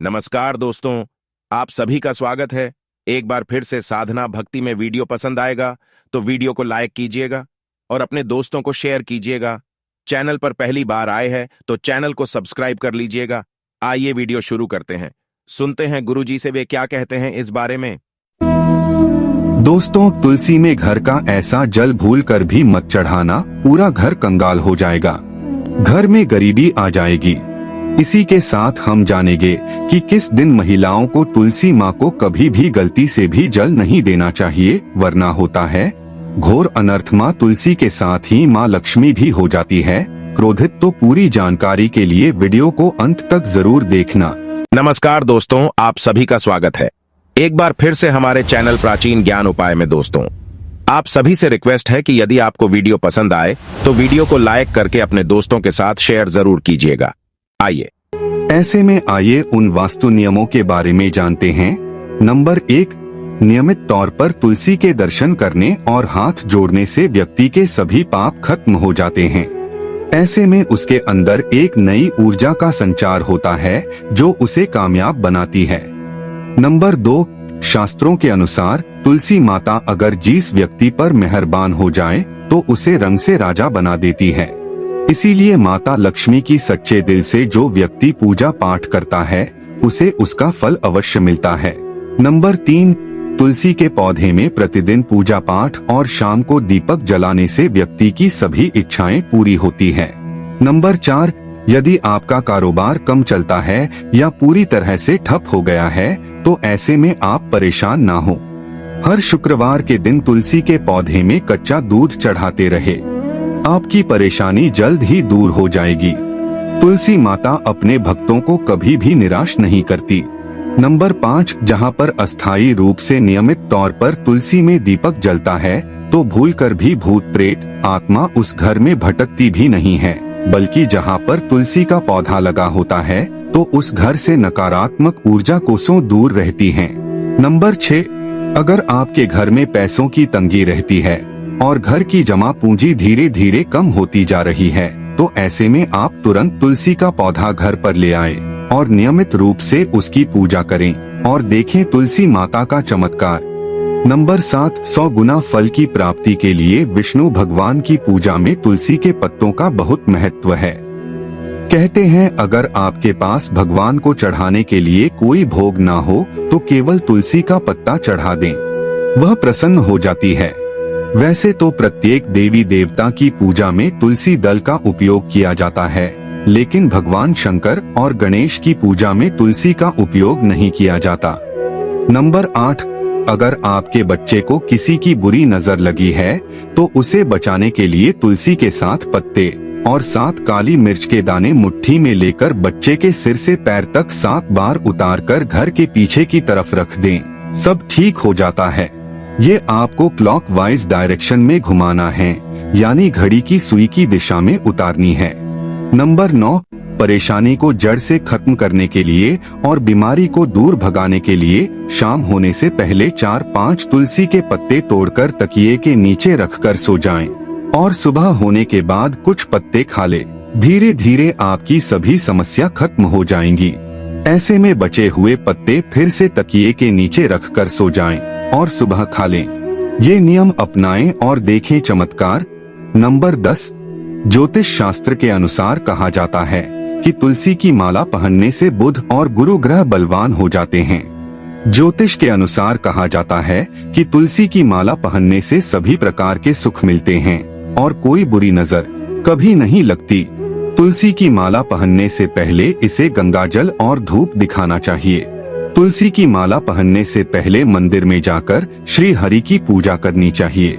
नमस्कार दोस्तों, आप सभी का स्वागत है। एक बार फिर से साधना भक्ति में वीडियो पसंद आएगा तो वीडियो को लाइक कीजिएगा और अपने दोस्तों को शेयर कीजिएगा। चैनल पर पहली बार आए हैं तो चैनल को सब्सक्राइब कर लीजिएगा। आइए वीडियो शुरू करते हैं। सुनते हैं गुरुजी से वे क्या कहते हैं इस बारे में। दोस्तों, तुलसी में घर का ऐसा जल भूल कर भी मत चढ़ाना, पूरा घर कंगाल हो जाएगा, घर में गरीबी आ जाएगी। इसी के साथ हम जानेंगे कि किस दिन महिलाओं को तुलसी माँ को कभी भी गलती से भी जल नहीं देना चाहिए, वरना होता है घोर अनर्थ। माँ तुलसी के साथ ही माँ लक्ष्मी भी हो जाती है क्रोधित। तो पूरी जानकारी के लिए वीडियो को अंत तक जरूर देखना। नमस्कार दोस्तों, आप सभी का स्वागत है एक बार फिर से हमारे चैनल प्राचीन ज्ञान उपाय में। दोस्तों, आप सभी से रिक्वेस्ट है कि यदि आपको वीडियो पसंद आए तो वीडियो को लाइक करके अपने दोस्तों के साथ शेयर जरूर कीजिएगा। आइए ऐसे में आइए उन वास्तु नियमों के बारे में जानते हैं। नंबर 1, नियमित तौर पर तुलसी के दर्शन करने और हाथ जोड़ने से व्यक्ति के सभी पाप खत्म हो जाते हैं। ऐसे में उसके अंदर एक नई ऊर्जा का संचार होता है जो उसे कामयाब बनाती है। नंबर 2, शास्त्रों के अनुसार तुलसी माता अगर जिस व्यक्ति पर मेहरबान हो जाए तो उसे रंग से राजा बना देती है। इसीलिए माता लक्ष्मी की सच्चे दिल से जो व्यक्ति पूजा पाठ करता है उसे उसका फल अवश्य मिलता है। नंबर 3, तुलसी के पौधे में प्रतिदिन पूजा पाठ और शाम को दीपक जलाने से व्यक्ति की सभी इच्छाएं पूरी होती है। नंबर 4, यदि आपका कारोबार कम चलता है या पूरी तरह से ठप हो गया है तो ऐसे में आप परेशान ना हो। हर शुक्रवार के दिन तुलसी के पौधे में कच्चा दूध चढ़ाते रहे, आपकी परेशानी जल्द ही दूर हो जाएगी। तुलसी माता अपने भक्तों को कभी भी निराश नहीं करती। नंबर 5, जहाँ पर अस्थायी रूप से नियमित तौर पर तुलसी में दीपक जलता है तो भूलकर भी भूत प्रेत आत्मा उस घर में भटकती भी नहीं है, बल्कि जहाँ पर तुलसी का पौधा लगा होता है तो उस घर से नकारात्मक ऊर्जा कोसों दूर रहती है। नंबर 6, अगर आपके घर में पैसों की तंगी रहती है और घर की जमा पूंजी धीरे धीरे कम होती जा रही है तो ऐसे में आप तुरंत तुलसी का पौधा घर पर ले आए और नियमित रूप से उसकी पूजा करें और देखें तुलसी माता का चमत्कार। नंबर 7, 100 गुना फल की प्राप्ति के लिए विष्णु भगवान की पूजा में तुलसी के पत्तों का बहुत महत्व है। कहते हैं अगर आपके पास भगवान को चढ़ाने के लिए कोई भोग ना हो तो केवल तुलसी का पत्ता चढ़ा दें, वह प्रसन्न हो जाती है। वैसे तो प्रत्येक देवी देवता की पूजा में तुलसी दल का उपयोग किया जाता है, लेकिन भगवान शंकर और गणेश की पूजा में तुलसी का उपयोग नहीं किया जाता। नंबर 8, अगर आपके बच्चे को किसी की बुरी नजर लगी है तो उसे बचाने के लिए तुलसी के 7 पत्ते और 7 काली मिर्च के दाने मुट्ठी में लेकर बच्चे के सिर से पैर तक 7 बार उतारकर घर के पीछे की तरफ रख दें, सब ठीक हो जाता है। ये आपको क्लॉकवाइज डायरेक्शन में घुमाना है, यानी घड़ी की सुई की दिशा में उतारनी है। नंबर 9, परेशानी को जड़ से खत्म करने के लिए और बीमारी को दूर भगाने के लिए शाम होने से पहले 4-5 तुलसी के पत्ते तोड़कर तकिए के नीचे रखकर सो जाएं और सुबह होने के बाद कुछ पत्ते खा ले। धीरे धीरे आपकी सभी समस्या खत्म हो जाएंगी। ऐसे में बचे हुए पत्ते फिर से तकिए के नीचे रखकर सो जाएं और सुबह खा लें। ये नियम अपनाएं और देखें चमत्कार। नंबर 10, ज्योतिष शास्त्र के अनुसार कहा जाता है कि तुलसी की माला पहनने से बुध और गुरु ग्रह बलवान हो जाते हैं। ज्योतिष के अनुसार कहा जाता है कि तुलसी की माला पहनने से सभी प्रकार के सुख मिलते हैं और कोई बुरी नजर कभी नहीं लगती। तुलसी की माला पहनने से पहले इसे गंगाजल और धूप दिखाना चाहिए। तुलसी की माला पहनने से पहले मंदिर में जाकर श्री हरि की पूजा करनी चाहिए।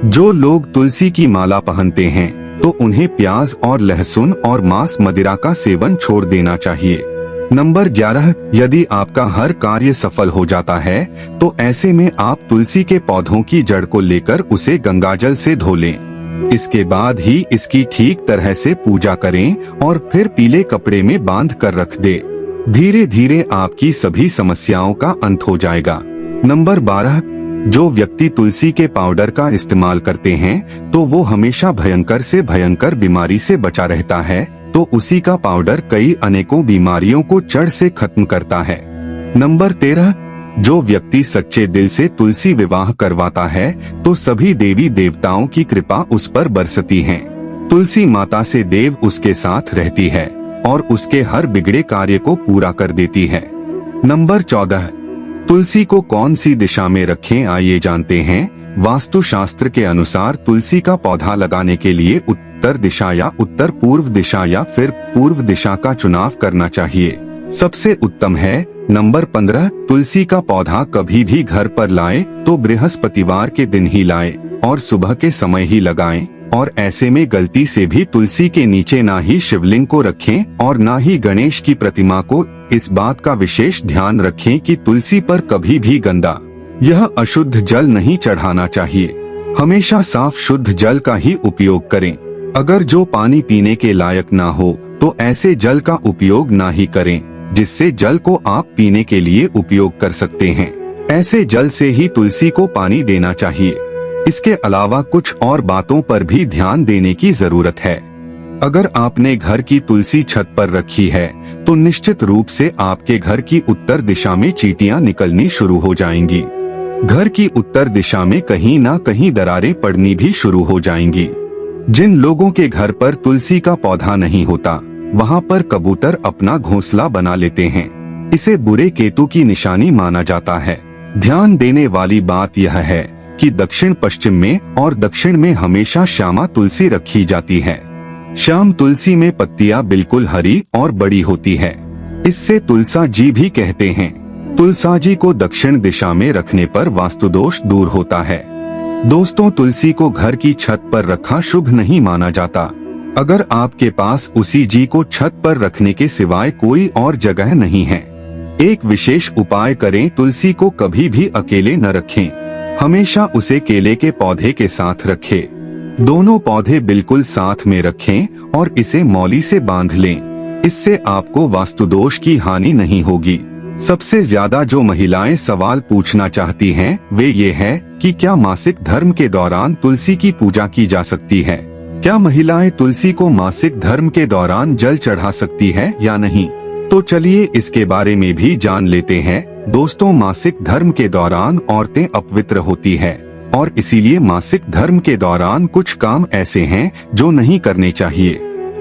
जो लोग तुलसी की माला पहनते हैं तो उन्हें प्याज और लहसुन और मांस मदिरा का सेवन छोड़ देना चाहिए। नंबर 11, यदि आपका हर कार्य सफल हो जाता है तो ऐसे में आप तुलसी के पौधों की जड़ को लेकर उसे गंगाजल से धो लें। इसके बाद ही इसकी ठीक तरह से पूजा करें और फिर पीले कपड़े में बांध कर रख दे। धीरे धीरे आपकी सभी समस्याओं का अंत हो जाएगा। नंबर 12, जो व्यक्ति तुलसी के पाउडर का इस्तेमाल करते हैं तो वो हमेशा भयंकर से भयंकर बीमारी से बचा रहता है। तो उसी का पाउडर कई अनेकों बीमारियों को जड़ से खत्म करता है। नंबर 13, जो व्यक्ति सच्चे दिल से तुलसी विवाह करवाता है तो सभी देवी देवताओं की कृपा उस पर बरसती है। तुलसी माता से देव उसके साथ रहती है और उसके हर बिगड़े कार्य को पूरा कर देती है। नंबर 14, तुलसी को कौन सी दिशा में रखें आइए जानते हैं। वास्तु शास्त्र के अनुसार तुलसी का पौधा लगाने के लिए उत्तर दिशा या उत्तर पूर्व दिशा या फिर पूर्व दिशा का चुनाव करना चाहिए। सबसे उत्तम है। नंबर 15, तुलसी का पौधा कभी भी घर पर लाएं तो बृहस्पतिवार के दिन ही लाएं और सुबह के समय ही लगाएं और ऐसे में गलती से भी तुलसी के नीचे ना ही शिवलिंग को रखें और ना ही गणेश की प्रतिमा को। इस बात का विशेष ध्यान रखें कि तुलसी पर कभी भी गंदा यह अशुद्ध जल नहीं चढ़ाना चाहिए। हमेशा साफ शुद्ध जल का ही उपयोग करें। अगर जो पानी पीने के लायक ना हो तो ऐसे जल का उपयोग ना ही करें जिससे जल को आप पीने के लिए उपयोग कर सकते हैं। ऐसे जल से ही तुलसी को पानी देना चाहिए। इसके अलावा कुछ और बातों पर भी ध्यान देने की जरूरत है। अगर आपने घर की तुलसी छत पर रखी है तो निश्चित रूप से आपके घर की उत्तर दिशा में चींटियां निकलनी शुरू हो जाएंगी। घर की उत्तर दिशा में कहीं ना कहीं दरारें पड़नी भी शुरू हो जाएंगी। जिन लोगों के घर पर तुलसी का पौधा नहीं होता वहाँ पर कबूतर अपना घोंसला बना लेते हैं। इसे बुरे केतु की निशानी माना जाता है। ध्यान देने वाली बात यह है कि दक्षिण पश्चिम में और दक्षिण में हमेशा श्यामा तुलसी रखी जाती है। श्याम तुलसी में पत्तियां बिल्कुल हरी और बड़ी होती है। इससे तुलसा जी भी कहते हैं। तुलसा जी को दक्षिण दिशा में रखने पर वास्तु दोष दूर होता है। दोस्तों, तुलसी को घर की छत पर रखा शुभ नहीं माना जाता। अगर आपके पास उसी जी को छत पर रखने के सिवाय कोई और जगह नहीं है, एक विशेष उपाय करें। तुलसी को कभी भी अकेले न रखें। हमेशा उसे केले के पौधे के साथ रखें। दोनों पौधे बिल्कुल साथ में रखें और इसे मौली से बांध लें। इससे आपको वास्तु दोष की हानि नहीं होगी। सबसे ज्यादा जो महिलाएं सवाल पूछना चाहती हैं वे ये है कि क्या मासिक धर्म के दौरान तुलसी की पूजा की जा सकती है? क्या महिलाएं तुलसी को मासिक धर्म के दौरान जल चढ़ा सकती है या नहीं? तो चलिए इसके बारे में भी जान लेते हैं। दोस्तों, मासिक धर्म के दौरान औरतें अपवित्र होती है और इसीलिए मासिक धर्म के दौरान कुछ काम ऐसे हैं जो नहीं करने चाहिए।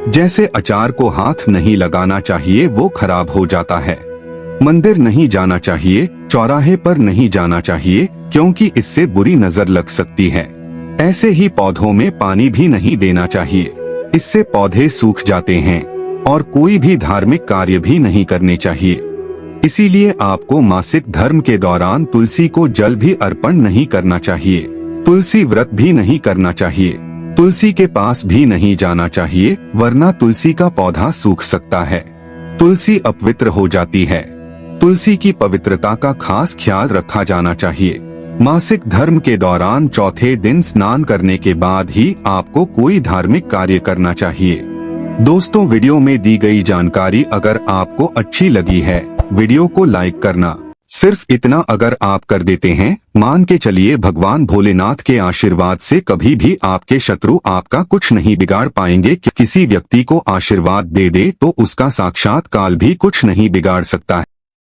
जैसे अचार को हाथ नहीं लगाना चाहिए, वो खराब हो जाता है। मंदिर नहीं जाना चाहिए, चौराहे पर नहीं जाना चाहिए क्योंकि इससे बुरी नजर लग सकती है। ऐसे ही पौधों में पानी भी नहीं देना चाहिए, इससे पौधे सूख जाते हैं। और कोई भी धार्मिक कार्य भी नहीं करने चाहिए। इसीलिए आपको मासिक धर्म के दौरान तुलसी को जल भी अर्पण नहीं करना चाहिए। तुलसी व्रत भी नहीं करना चाहिए। तुलसी के पास भी नहीं जाना चाहिए, वरना तुलसी का पौधा सूख सकता है। तुलसी अपवित्र हो जाती है। तुलसी की पवित्रता का खास ख्याल रखा जाना चाहिए। मासिक धर्म के दौरान चौथे दिन स्नान करने के बाद ही आपको कोई धार्मिक कार्य करना चाहिए। दोस्तों, वीडियो में दी गई जानकारी अगर आपको अच्छी लगी है, वीडियो को लाइक करना। सिर्फ इतना अगर आप कर देते हैं, मान के चलिए भगवान भोलेनाथ के आशीर्वाद से कभी भी आपके शत्रु आपका कुछ नहीं बिगाड़ पाएंगे। किसी व्यक्ति को आशीर्वाद दे दे तो उसका साक्षात काल भी कुछ नहीं बिगाड़ सकता है।